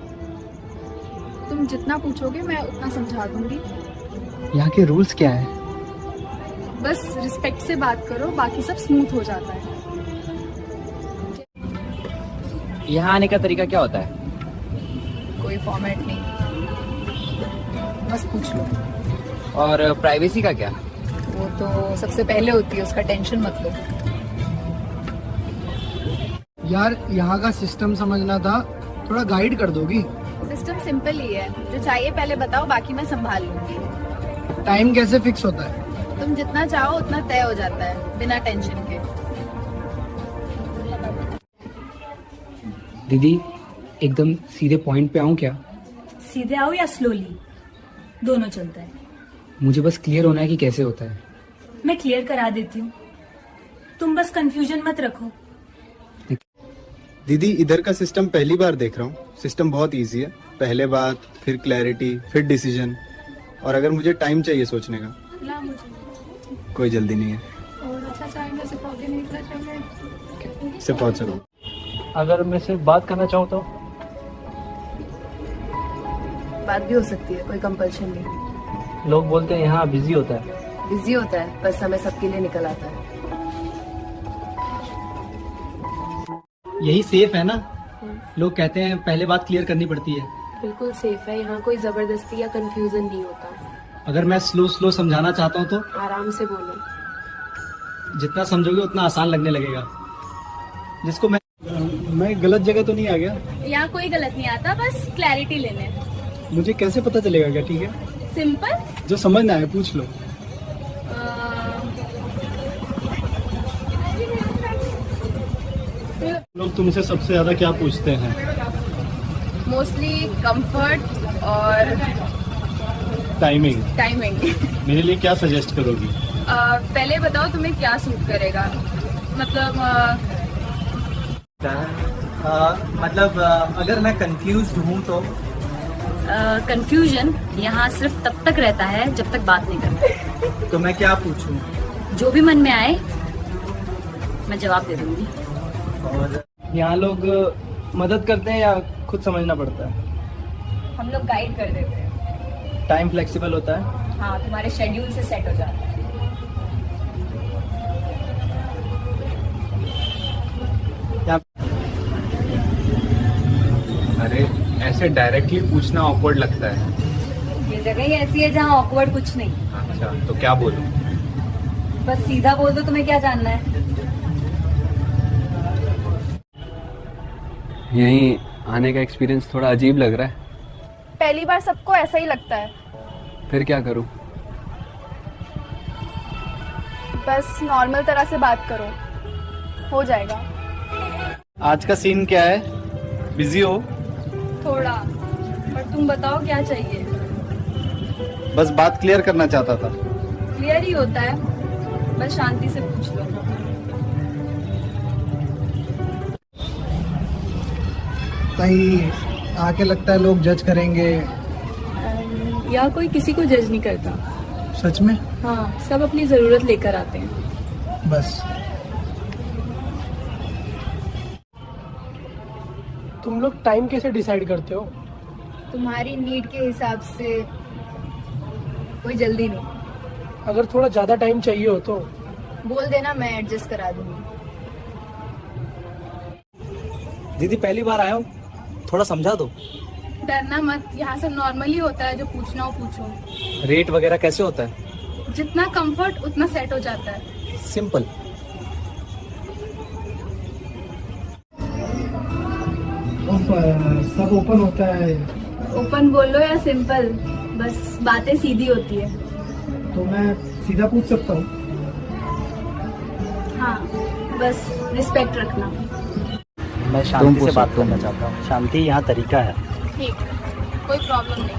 तुम जितना पूछोगे मैं उतना समझा दूंगी। यहाँ के रूल्स क्या है? बस रिस्पेक्ट से बात करो, बाकी सब स्मूथ हो जाता है। यहाँ आने का तरीका क्या होता है? कोई फॉर्मेट नहीं, बस पूछ लो। और प्राइवेसी का क्या? वो तो सबसे पहले होती है, उसका टेंशन मत लो। यार यहाँ का सिस्टम समझना था, थोड़ा गाइड कर दोगी? सिस्टम सिंपल ही है, जो चाहिए पहले बताओ, बाकी मैं संभाल लूंगी। टाइम कैसे फिक्स होता है? तुम जितना चाहो उतना तय हो जाता है, बिना टेंशन के। दीदी, एकदम सीधे पॉइंट पे आऊँ क्या? सीधे आओ या स्लोली, दोनों चलता है। मुझे बस क्लियर होना है कि कैसे होता है। मैं क्लियर करा देती हूँ, तुम बस कंफ्यूजन मत रखो। दीदी, इधर का सिस्टम पहली बार देख रहा हूँ। सिस्टम बहुत इजी है, पहले बात, फिर क्लैरिटी, फिर डिसीजन। और अगर मुझे टाइम चाहिए सोचने का, कोई जल्दी नहीं है। सिर्फ पहुंच सकूँ। अगर मैं सिर्फ बात करना चाहूँ तो? बात भी हो सकती है, कोई कंपल्शन नहीं। लोग बोलते हैं यहाँ बिजी होता है। बिजी होता है, पर समय सबके लिए निकल आता है। यही सेफ है ना? लोग कहते हैं पहले बात क्लियर करनी पड़ती है। बिल्कुल सेफ है, यहाँ कोई जबरदस्ती या कंफ्यूजन नहीं होता। अगर मैं स्लो स्लो समझाना चाहता हूँ तो आराम से बोलो। जितना समझोगे उतना आसान लगने लगेगा। जिसको मैं गलत जगह तो नहीं आ गया? यहाँ कोई गलत नहीं आता, बस क्लैरिटी लेने। मुझे कैसे पता चलेगा? क्या ठीक है? सिंपल। जो समझ ना आए पूछ लो। लोग तुमसे सबसे ज्यादा क्या पूछते हैं? मोस्टली कंफर्ट और टाइमिंग। मेरे लिए क्या सजेस्ट करोगी? पहले बताओ तुम्हें क्या सूट करेगा, मतलब अगर मैं कंफ्यूज्ड हूँ तो कंफ्यूजन यहाँ सिर्फ तब तक रहता है जब तक बात नहीं करते। तो मैं क्या पूछूं? जो भी मन में आए मैं जवाब दे दूंगी। और यहाँ लोग मदद करते हैं या खुद समझना पड़ता है? हम लोग गाइड कर देते हैं। टाइम फ्लेक्सिबल होता है? हाँ, तुम्हारे शेड्यूल से सेट हो जाता है। अरे ऐसे डायरेक्टली पूछना ऑकवर्ड लगता है। ये जगह ही ऐसी है जहाँ ऑकवर्ड कुछ नहीं। अच्छा, तो क्या बोलूं? बस सीधा बोल दो, तुम्हें क्या जानना है। यहीं आने का एक्सपीरियंस थोड़ा अजीब लग रहा है। पहली बार सबको ऐसा ही लगता है। फिर क्या करूं? बस नॉर्मल तरह से बात करो, हो जाएगा। आज का सीन क्या है? बिजी हो? थोड़ा, पर तुम बताओ क्या चाहिए। बस बात क्लियर करना चाहता था। क्लियर ही होता है, बस शांति से पूछ लो। कहीं आके लगता है लोग जज करेंगे। यहाँ कोई किसी को जज नहीं करता। सच में? हाँ, सब अपनी जरूरत लेकर आते हैं। बस। तुम लोग टाइम कैसे डिसाइड करते हो? तुम्हारी नीड के हिसाब से, कोई जल्दी नहीं। अगर थोड़ा ज्यादा टाइम चाहिए हो तो बोल देना, मैं एडजस्ट करा दूंगी। दीदी पहली बार आया हूँ, थोड़ा समझा दो। डरना मत, यहाँ सब नॉर्मल ही होता है, जो पूछना हो पूछो। रेट वगैरह कैसे होता है? जितना कंफर्ट उतना सेट हो जाता है। सिंपल। सब ओपन होता है। ओपन बोलो या सिंपल, बस बातें सीधी होती है। तो मैं सीधा पूछ सकता हूँ? हाँ, बस रिस्पेक्ट रखना। मैं शांति से बात करना चाहता हूँ। शांति यहाँ तरीका है। ठीक, कोई प्रॉब्लम नहीं।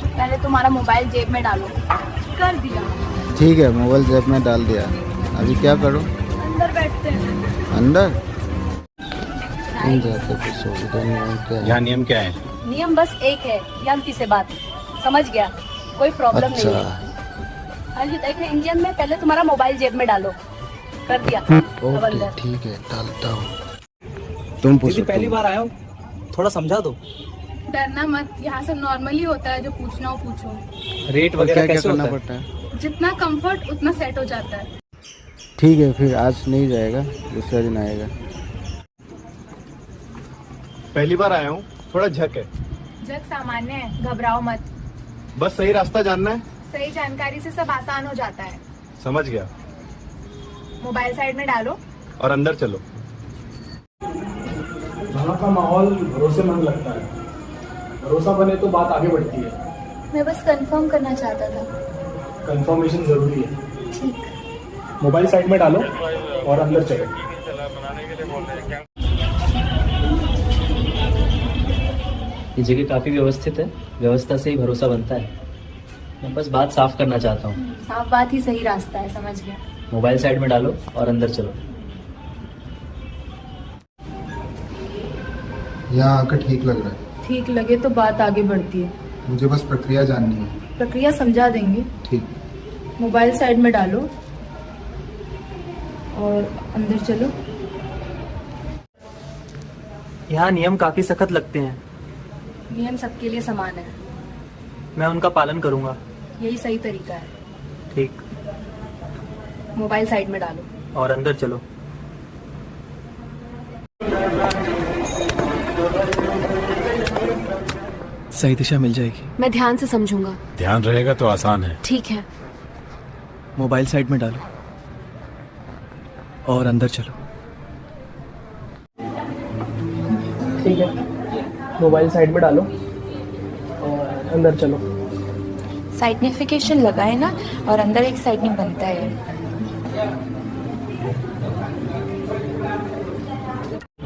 पहले तुम्हारा मोबाइल जेब में डालो। कर दिया। ठीक है, मोबाइल जेब में डाल दिया। अभी क्या करूँ? अंदर बैठते हैं। अंदर? यहाँ नियम क्या है? नियम बस एक है, शांति से बात। समझ गया? कोई प्रॉब्लम नहीं है। अरे देख, इंजन में पहले तुम्हारा मोबाइल जेब में डालो। कर दिया। अब अंदर। ठीक है, डालता हूँ। तुम पूछो। पहली बार आया हूँ, थोड़ा समझा दो। डरना मत, यहाँ सब नॉर्मल ही होता है, जो पूछना हो पूछो। रेट वगैरह कैसे करना होता पड़ता है? जितना कंफर्ट उतना सेट हो जाता है। ठीक है, फिर आज नहीं जाएगा, दूसरा दिन आएगा। पहली बार आया हूँ, थोड़ा झक है। झक सामान्य है, घबराओ मत। बस सही रास्ता जानना है। सही जानकारी से सब आसान हो जाता है। समझ गया। मोबाइल साइड में डालो और अंदर चलो। वहाँ का माहौल भरोसेमंद लगता है। भरोसा बने तो बात आगे बढ़ती है। मैं बस कंफर्म करना चाहता था। कंफर्मेशन जरूरी है। ठीक। मोबाइल साइड में डालो और अंदर चलो। ये जगह काफी व्यवस्थित है, व्यवस्था से ही भरोसा बनता है। मैं बस बात साफ करना चाहता हूँ। साफ बात ही सही रास्ता है, समझ गया। मोबाइल साइड में डालो और अंदर चलो। यहाँ आकर ठीक लग रहा है। ठीक लगे तो बात आगे बढ़ती है। मुझे बस प्रक्रिया जाननी है। प्रक्रिया समझा देंगे। ठीक। मोबाइल साइड में डालो और अंदर चलो। यहाँ नियम काफी सख्त लगते हैं। नियम सबके लिए समान है। मैं उनका पालन करूंगा। यही सही तरीका है। ठीक। मोबाइल साइड में डालो और अंदर चलो। सही दिशा मिल जाएगी। मैं ध्यान से समझूंगा। ध्यान रहेगा तो आसान है। ठीक है। मोबाइल साइड में डालो और अंदर चलो। ठीक है, मोबाइल साइड में डालो और अंदर चलो। साइग्निफिकेशन लगाए ना, और अंदर एक साइडनिंग बनता है।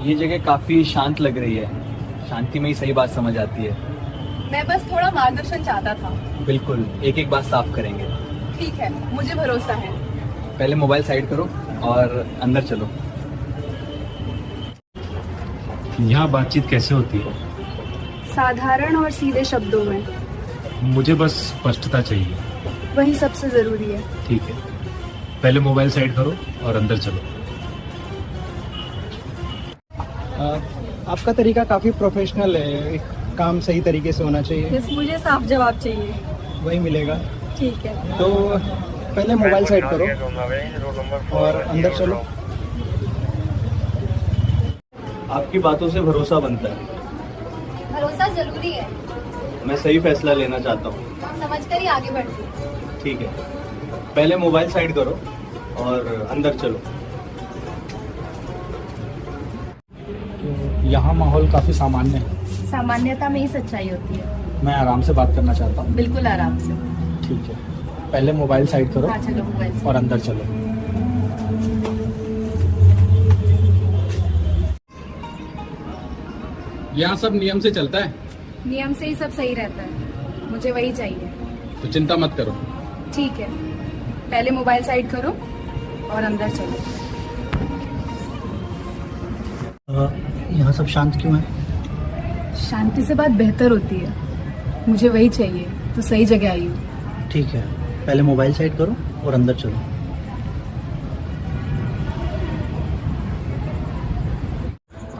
ये जगह काफी शांत लग रही है, शांति में ही सही बात समझ आती है। मैं बस थोड़ा मार्गदर्शन चाहता था। बिल्कुल, एक एक बात साफ करेंगे। ठीक है, मुझे भरोसा है। पहले मोबाइल साइड करो और अंदर चलो। यहाँ बातचीत कैसे होती है? साधारण और सीधे शब्दों में। मुझे बस स्पष्टता चाहिए। वही सबसे जरूरी है। ठीक है, पहले मोबाइल साइड करो और अंदर चलो। आपका तरीका काफी प्रोफेशनल है, एक काम सही तरीके से होना चाहिए। बस मुझे साफ जवाब चाहिए। वही मिलेगा। ठीक है, तो पहले मोबाइल साइड करो और अंदर चलो। आपकी बातों से भरोसा बनता है। भरोसा जरूरी है, मैं सही फैसला लेना चाहता हूँ। समझकर ही आगे बढ़ती हूँ। ठीक है, पहले मोबाइल साइड करो और अंदर चलो। यहाँ माहौल काफी सामान्य है। सामान्यता में ही सच्चाई होती है। मैं आराम से बात करना चाहता हूँ। बिल्कुल आराम से। ठीक है, पहले मोबाइल साइड करो हाँ, चलो मोबाइल और अंदर चलो। यहाँ सब नियम से चलता है, नियम से ही सब सही रहता है। मुझे वही चाहिए। तो चिंता मत करो। ठीक है, पहले मोबाइल साइड करो और अंदर चलो। यहाँ सब शांत क्यों है? शांति से बात बेहतर होती है। मुझे वही चाहिए, तो सही जगह आई हूँ। ठीक है, पहले मोबाइल साइड करो और अंदर चलो।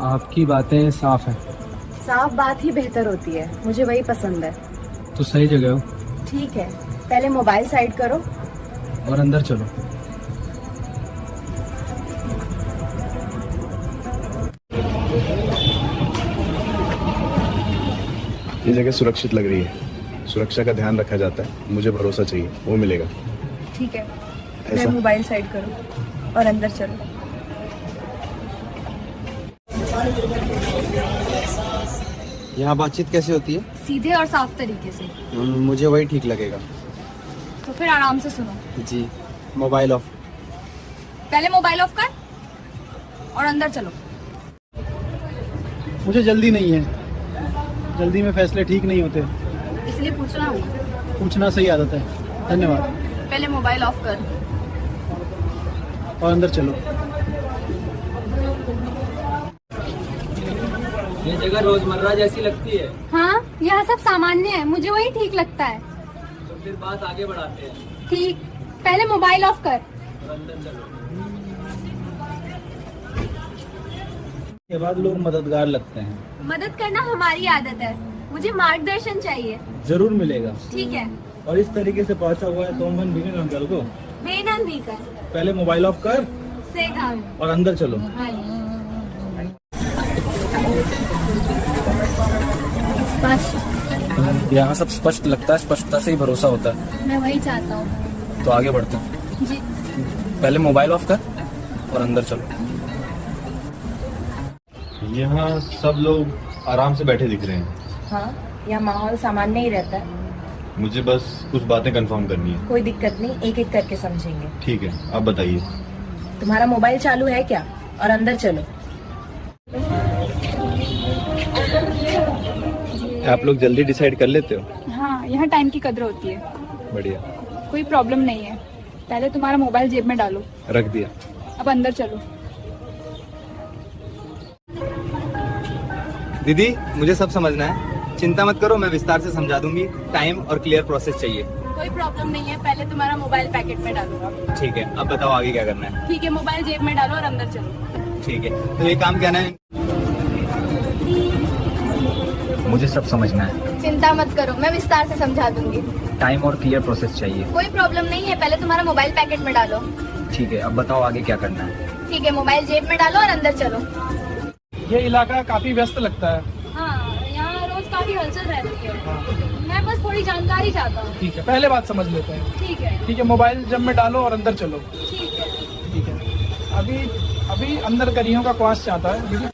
आपकी बातें साफ है। साफ बात ही बेहतर होती है। मुझे वही पसंद है। तो सही जगह हो। ठीक है, पहले मोबाइल साइड करो और अंदर चलो। ये जगह सुरक्षित लग रही है, सुरक्षा का ध्यान रखा जाता है। मुझे भरोसा चाहिए, वो मिलेगा। ठीक है, ऐसा? मैं मोबाइल साइड करो और अंदर चलो। यहाँ बातचीत कैसे होती है? सीधे और साफ तरीके से। मुझे वही ठीक लगेगा। तो फिर आराम से सुनो। जी, मोबाइल ऑफ। पहले मोबाइल ऑफ कर और अंदर चलो। मुझे जल्दी नहीं है, जल्दी में फैसले ठीक नहीं होते। इसलिए पूछना हूँ। पूछना सही आदत है। धन्यवाद। पहले मोबाइल ऑफ कर और अंदर चलो। ये जगह रोजमर्रा जैसी लगती है। हाँ, यहाँ सब सामान्य है। मुझे वही ठीक लगता है। तो फिर बात आगे बढ़ाते हैं। ठीक, पहले मोबाइल ऑफ कर। और अंदर चलो। के बाद लोग मददगार लगते हैं। मदद करना हमारी आदत है। मुझे मार्गदर्शन चाहिए। जरूर मिलेगा। ठीक है, और इस तरीके से पहुंचा हुआ है तो हम बिगन अंकल को। बेनन भी कर। पहले मोबाइल ऑफ कर से काम। और अंदर चलो। यहाँ सब स्पष्ट लगता है, स्पष्टता से ही भरोसा होता है। मैं वही चाहता हूँ। तो आगे बढ़ते हैं। जी। पहले मोबाइल ऑफ कर और अंदर चलो। यहाँ सब लोग आराम से बैठे दिख रहे हैं। हाँ, यहाँ माहौल सामान्य ही रहता है। मुझे बस कुछ बातें कंफर्म करनी है। कोई दिक्कत नहीं, एक एक करके समझेंगे। ठीक है, आप बताइए। तुम्हारा मोबाइल चालू है क्या? और अंदर चलो। आप लोग जल्दी डिसाइड कर लेते हो? हाँ, यहाँ टाइम की कदर होती है। बढ़िया। कोई प्रॉब्लम नहीं है। पहले तुम्हारा मोबाइल जेब में डालो। रख दिया। अब अंदर चलो। दीदी, मुझे सब समझना है। चिंता मत करो, मैं विस्तार से समझा दूंगी। टाइम और क्लियर प्रोसेस चाहिए। कोई प्रॉब्लम नहीं है। पहले तुम्हारा मोबाइल पैकेट में डालूंगा। ठीक है, अब बताओ आगे क्या करना है। ठीक है, मोबाइल जेब में डालो और अंदर चलो। ठीक है, तो ये काम क्या है? मुझे सब समझना है। चिंता मत करो, मैं विस्तार से समझा दूंगी। टाइम और क्लियर प्रोसेस चाहिए। कोई प्रॉब्लम नहीं है। पहले तुम्हारा मोबाइल पैकेट में डालो। ठीक है, अब बताओ आगे क्या करना है। ठीक है, मोबाइल जेब में डालो और अंदर चलो। ये इलाका काफी व्यस्त लगता है। हाँ, यहाँ रोज काफी हलचल रहती है। चाहती हूँ। मैं बस थोड़ी जानकारी चाहता हूँ। ठीक है, पहले बात समझ लेते हैं। ठीक है। ठीक है, मोबाइल जब में डालो और अंदर चलो। ठीक है। ठीक है, अभी अंदर करियों का क्वास चाहता है।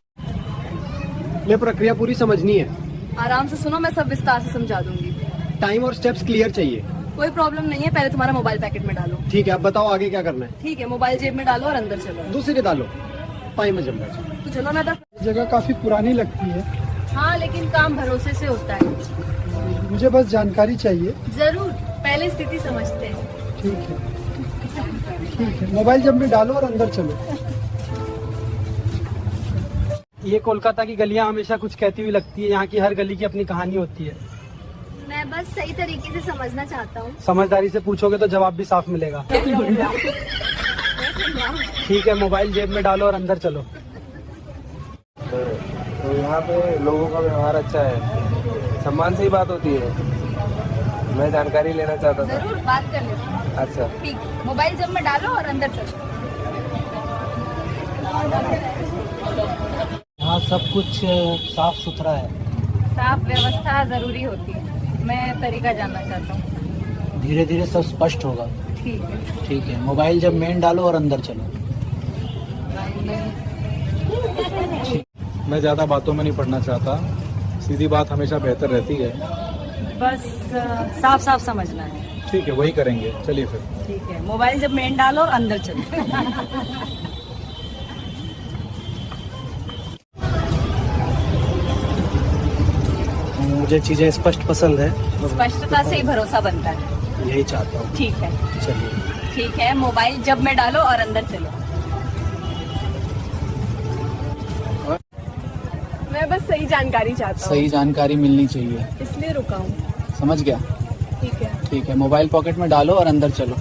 ये प्रक्रिया पूरी समझनी है। आराम से सुनो, मैं सब विस्तार से समझा दूंगी। टाइम और स्टेप्स क्लियर चाहिए। कोई प्रॉब्लम नहीं है, पहले तुम्हारा मोबाइल पैकेट में डालो। ठीक है, अब बताओ आगे क्या करना है। ठीक है, मोबाइल जेब में डालो और अंदर चलो। दूसरी डालो, पाई में जम तो चलो ना। जगह काफी पुरानी लगती है, हाँ, लेकिन काम भरोसे से होता है। मुझे बस जानकारी चाहिए। जरूर, पहले स्थिति समझते हैं। ठीक है, ठीक है, मोबाइल जब में डालो और अंदर चलो। ये कोलकाता की गलियां हमेशा कुछ कहती हुई लगती है। यहाँ की हर गली की अपनी कहानी होती है। मैं बस सही तरीके से समझना चाहता हूँ। समझदारी से पूछोगे तो जवाब भी साफ मिलेगा। ठीक है, मोबाइल जेब में डालो और अंदर चलो। तो यहाँ पे लोगों का व्यवहार अच्छा है, सम्मान से ही बात होती है। मैं जानकारी लेना चाहता था। जरूर बात कर लेते हैं। अच्छा, ठीक, मोबाइल जेब में डालो और अंदर चलो। यहाँ सब कुछ साफ सुथरा है। साफ व्यवस्था जरूरी होती है। मैं तरीका जानना चाहता हूँ। धीरे धीरे सब स्पष्ट होगा। ठीक है। ठीक है, मोबाइल जब मेन डालो और अंदर चलो। मैं ज़्यादा बातों में नहीं पढ़ना चाहता, सीधी बात हमेशा बेहतर रहती है। बस साफ साफ समझना है। ठीक है, वही करेंगे, चलिए फिर। ठीक है, मोबाइल जब मेन डालो और अंदर चलो। मुझे चीजें स्पष्ट पसंद है। स्पष्टता से ही भरोसा बनता है। यही चाहता हूँ। ठीक है, चलिए। ठीक है, मोबाइल जब में डालो और अंदर चलो। मैं बस सही जानकारी चाहता हूँ। सही जानकारी मिलनी चाहिए, इसलिए रुका हूँ। समझ गया? ठीक है। ठीक है, मोबाइल पॉकेट में डालो और अंदर चलो।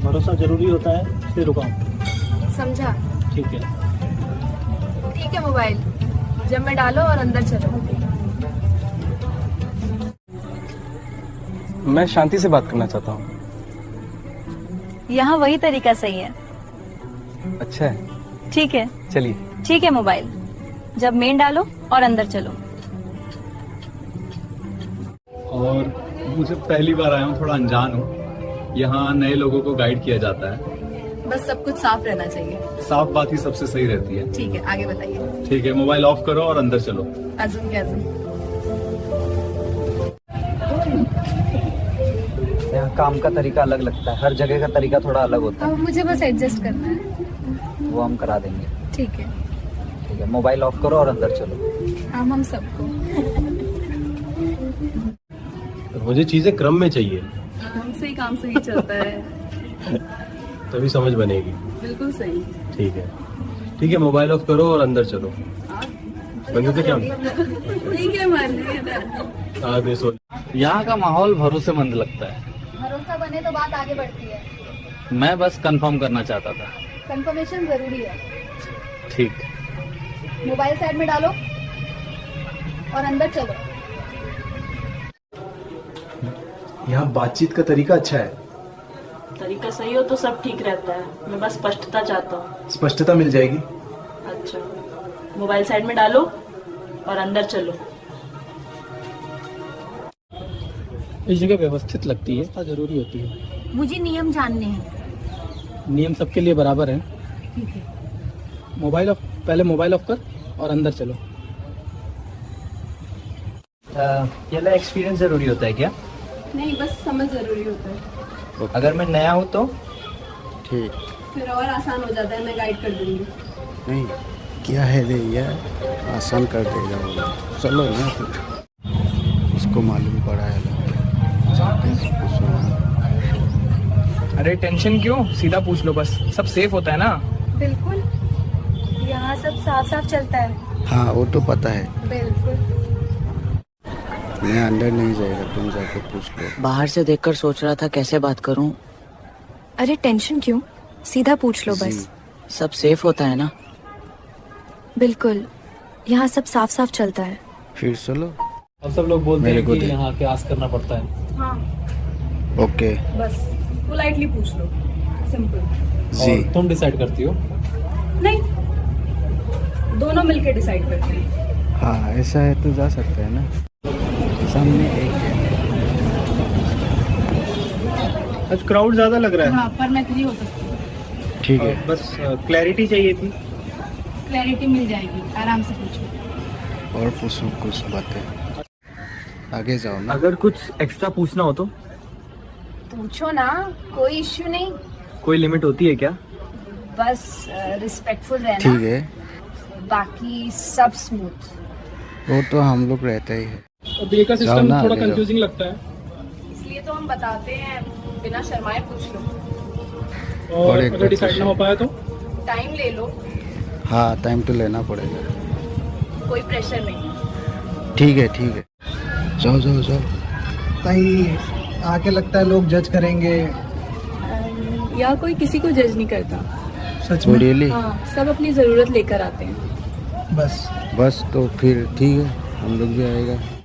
भरोसा जरूरी होता है, इसलिए रुका हूँ। समझा। ठीक है। ठीक है, मोबाइल जब में डालो और अंदर चलो। मैं शांति से बात करना चाहता हूँ। यहाँ वही तरीका सही है। अच्छा है, ठीक है। चलिए। ठीक है, मोबाइल जब मेन डालो और अंदर चलो। और मुझे पहली बार आया हूँ, थोड़ा अनजान हूँ। यहाँ नए लोगों को गाइड किया जाता है। बस सब कुछ साफ रहना चाहिए। साफ बात ही सबसे सही रहती है। ठीक है, आगे बताइए। ठीक है, मोबाइल ऑफ करो और अंदर चलो। अजून क्या अजून? यहाँ काम का तरीका अलग लगता है, हर जगह का तरीका थोड़ा अलग होता अब मुझे बस एडजस्ट करना है। है। वो हम करा देंगे। ठीक है। ठीक है, मोबाइल ऑफ करो और अंदर चलो। हम सबको। मुझे चीजें क्रम में चाहिए, हमसे ही काम सही चलता है। तभी समझ बनेगी। बिल्कुल सही। ठीक है, ठीक है, मोबाइल ऑफ करो और अंदर चलो। बंदे तो क्या ठीक है, मान लिया। आगे सो। यहाँ का माहौल भरोसेमंद लगता है। भरोसा बने तो बात आगे बढ़ती है। मैं बस कंफर्म करना चाहता था। कंफर्मेशन जरूरी है। ठीक। मोबाइल साइड में डालो और अंदर चलो। यहाँ बातचीत का तरीका अच्छा है। तरीका सही हो तो सब ठीक रहता है। मैं बस स्पष्टता चाहता हूँ। स्पष्टता मिल जाएगी। अच्छा, मोबाइल साइड में डालो और अंदर चलो। इस जगह व्यवस्थित लगती है, जरूरी होती है। मुझे नियम जानने हैं। नियम सबके लिए बराबर है। ठीक है। मोबाइल ऑफ, पहले मोबाइल ऑफ कर और अंदर चलो। ये एक्सपीरियंस जरूरी होता है क्या? नहीं, बस समझ जरूरी होता है। अगर मैं नया हूँ तो? ठीक। फिर और आसान हो जाता है, मैं गाइड कर दूंगी। नहीं, क्या है रे यार, आसान कर देगा वो। चलो ना, उसको मालूम पड़ा है। अरे टेंशन क्यों, सीधा पूछ लो, बस सब सेफ होता है ना। बिल्कुल, यहाँ सब साफ साफ चलता है। हाँ, वो तो पता है। बिल्कुल। मैं अंदर नहीं जाएगा, तुम जाके पूछ लो। बाहर से देखकर सोच रहा था कैसे बात करूं। अरे टेंशन क्यों, सीधा पूछ लो बस। सब सेफ होता है ना? बिल्कुल, यहाँ सब साफ साफ चलता है। फिर चलो। अब सब लोग बोलते मेरे हैं को कि दे। यहाँ के आस करना पड़ता है। हाँ, ओके। बस पोलाइटली पूछ लो, सिंपल। और तुम डिसाइड करती हो? नहीं, दोनों मिलकर डिसाइड करते हैं। हाँ ऐसा है तो जा सकते हैं ना, सामने एक है। आज क्राउड ज्यादा लग रहा है। हाँ, पर मैं फ्री हो सकती हूँ। ठीक है। बस क्लैरिटी चाहिए थी। क्लैरिटी मिल जाएगी, आराम से पूछो। और पूछो कुछ बातें, आगे जाओ ना। अगर कुछ एक्स्ट्रा पूछना हो तो? पूछो ना, कोई इश्यू नहीं। कोई लिमिट होती है क्या? बस रिस्पेक्टफुल रहना। ठीक है, बाकी सब स्मूथ। वो तो हम लोग रहते ही है। अभी का जाओ सिस्टम ना, थोड़ा आगे जाओ। कंफ्यूजिंग लगता है। इसलिए तो हम बताते हैं, बिना शर्माए पूछ लो। और एक अगर डिसाइड ना हो पाया तो? टाइम ले लो, हाँ टाइम तो लेना पड़ेगा। कोई प्रेशर नहीं। ठीक है ठीक है, जाओ जाओ जाओ। भाई आके लगता है लोग जज करेंगे। यहाँ कोई किसी को जज नहीं करता। सच में? रियली? हाँ, सब अपनी जरूरत लेकर आते हैं। बस बस तो फिर ठीक है, हम लोग भी आएगा।